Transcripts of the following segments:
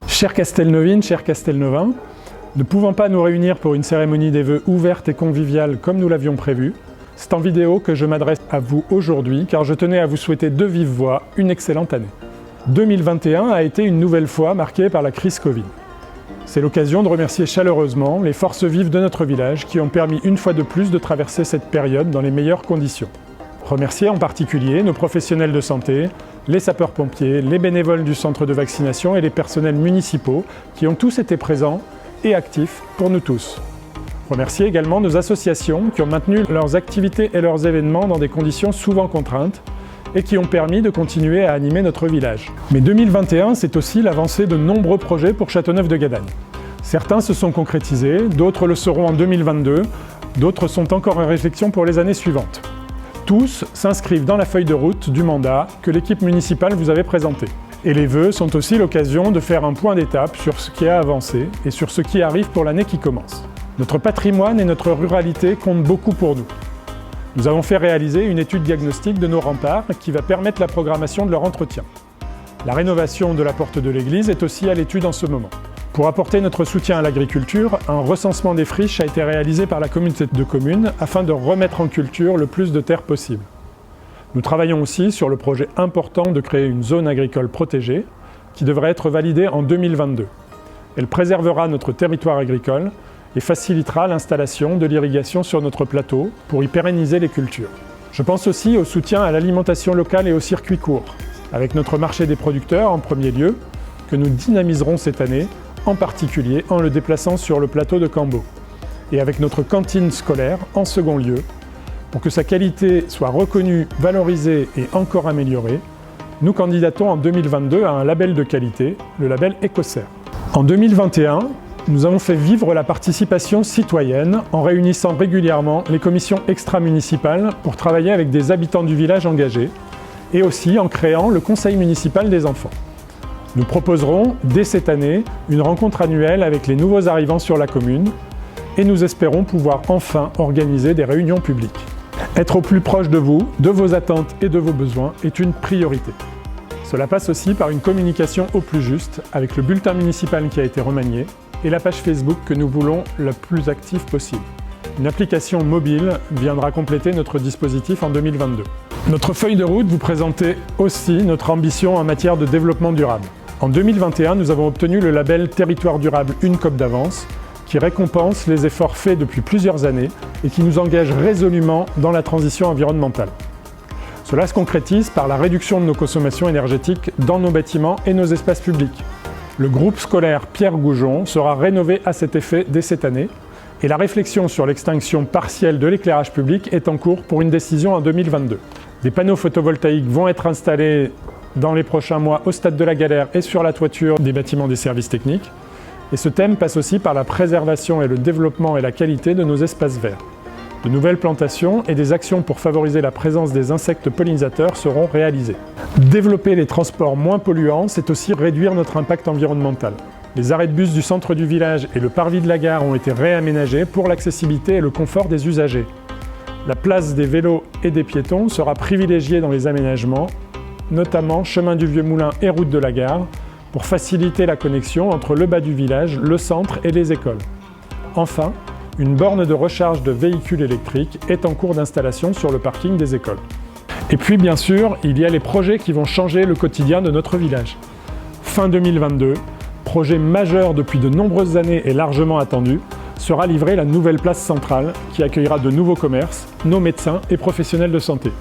Chères Castelnovines, chers Castelnovins, ne pouvant pas nous réunir pour une cérémonie des vœux ouverte et conviviale comme nous l'avions prévu, c'est en vidéo que je m'adresse à vous aujourd'hui car je tenais à vous souhaiter de vive voix une excellente année. 2021 a été une nouvelle fois marquée par la crise Covid. C'est l'occasion de remercier chaleureusement les forces vives de notre village qui ont permis une fois de plus de traverser cette période dans les meilleures conditions. Remercier en particulier nos professionnels de santé, les sapeurs-pompiers, les bénévoles du centre de vaccination et les personnels municipaux qui ont tous été présents et actifs pour nous tous. Remercier également nos associations qui ont maintenu leurs activités et leurs événements dans des conditions souvent contraintes et qui ont permis de continuer à animer notre village. Mais 2021, c'est aussi l'avancée de nombreux projets pour Châteauneuf-de-Gadagne. Certains se sont concrétisés, d'autres le seront en 2022, d'autres sont encore en réflexion pour les années suivantes. Tous s'inscrivent dans la feuille de route du mandat que l'équipe municipale vous avait présentée. Et les vœux sont aussi l'occasion de faire un point d'étape sur ce qui a avancé et sur ce qui arrive pour l'année qui commence. Notre patrimoine et notre ruralité comptent beaucoup pour nous. Nous avons fait réaliser une étude diagnostique de nos remparts qui va permettre la programmation de leur entretien. La rénovation de la porte de l'église est aussi à l'étude en ce moment. Pour apporter notre soutien à l'agriculture, un recensement des friches a été réalisé par la communauté de communes afin de remettre en culture le plus de terres possible. Nous travaillons aussi sur le projet important de créer une zone agricole protégée qui devrait être validée en 2022. Elle préservera notre territoire agricole et facilitera l'installation de l'irrigation sur notre plateau pour y pérenniser les cultures. Je pense aussi au soutien à l'alimentation locale et aux circuits courts, avec notre marché des producteurs en premier lieu, que nous dynamiserons cette année, en particulier en le déplaçant sur le plateau de Cambo, et avec notre cantine scolaire en second lieu, pour que sa qualité soit reconnue, valorisée et encore améliorée. Nous candidatons en 2022 à un label de qualité, le label Ecocer. En 2021, nous avons fait vivre la participation citoyenne en réunissant régulièrement les commissions extra-municipales pour travailler avec des habitants du village engagés, et aussi en créant le conseil municipal des enfants. Nous proposerons, dès cette année, une rencontre annuelle avec les nouveaux arrivants sur la commune et nous espérons pouvoir enfin organiser des réunions publiques. Être au plus proche de vous, de vos attentes et de vos besoins est une priorité. Cela passe aussi par une communication au plus juste avec le bulletin municipal qui a été remanié et la page Facebook que nous voulons la plus active possible. Une application mobile viendra compléter notre dispositif en 2022. Notre feuille de route vous présentait aussi notre ambition en matière de développement durable. En 2021, nous avons obtenu le label Territoire durable une COP d'avance qui récompense les efforts faits depuis plusieurs années et qui nous engage résolument dans la transition environnementale. Cela se concrétise par la réduction de nos consommations énergétiques dans nos bâtiments et nos espaces publics. Le groupe scolaire Pierre Goujon sera rénové à cet effet dès cette année et la réflexion sur l'extinction partielle de l'éclairage public est en cours pour une décision en 2022. Des panneaux photovoltaïques vont être installés dans les prochains mois au stade de la Galère et sur la toiture des bâtiments des services techniques. Et ce thème passe aussi par la préservation et le développement et la qualité de nos espaces verts. De nouvelles plantations et des actions pour favoriser la présence des insectes pollinisateurs seront réalisées. Développer les transports moins polluants, c'est aussi réduire notre impact environnemental. Les arrêts de bus du centre du village et le parvis de la gare ont été réaménagés pour l'accessibilité et le confort des usagers. La place des vélos et des piétons sera privilégiée dans les aménagements, notamment chemin du Vieux Moulin et route de la gare, pour faciliter la connexion entre le bas du village, le centre et les écoles. Enfin, une borne de recharge de véhicules électriques est en cours d'installation sur le parking des écoles. Et puis bien sûr, il y a les projets qui vont changer le quotidien de notre village. Fin 2022, projet majeur depuis de nombreuses années et largement attendu, sera livrée la nouvelle place centrale qui accueillera de nouveaux commerces, nos médecins et professionnels de santé.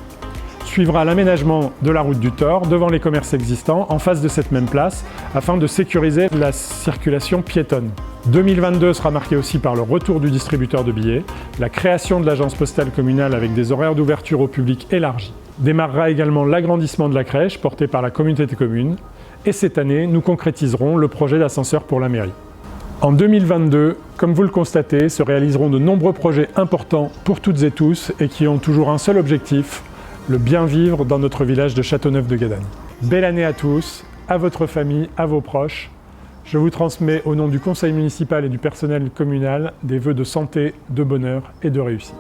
Suivra l'aménagement de la route du Thor devant les commerces existants en face de cette même place afin de sécuriser la circulation piétonne. 2022 sera marqué aussi par le retour du distributeur de billets, la création de l'agence postale communale avec des horaires d'ouverture au public élargis. Démarrera également l'agrandissement de la crèche portée par la communauté de communes et cette année, nous concrétiserons le projet d'ascenseur pour la mairie. En 2022, comme vous le constatez, se réaliseront de nombreux projets importants pour toutes et tous et qui ont toujours un seul objectif, le bien vivre dans notre village de Châteauneuf-de-Gadagne. Belle année à tous, à votre famille, à vos proches. Je vous transmets au nom du conseil municipal et du personnel communal des vœux de santé, de bonheur et de réussite.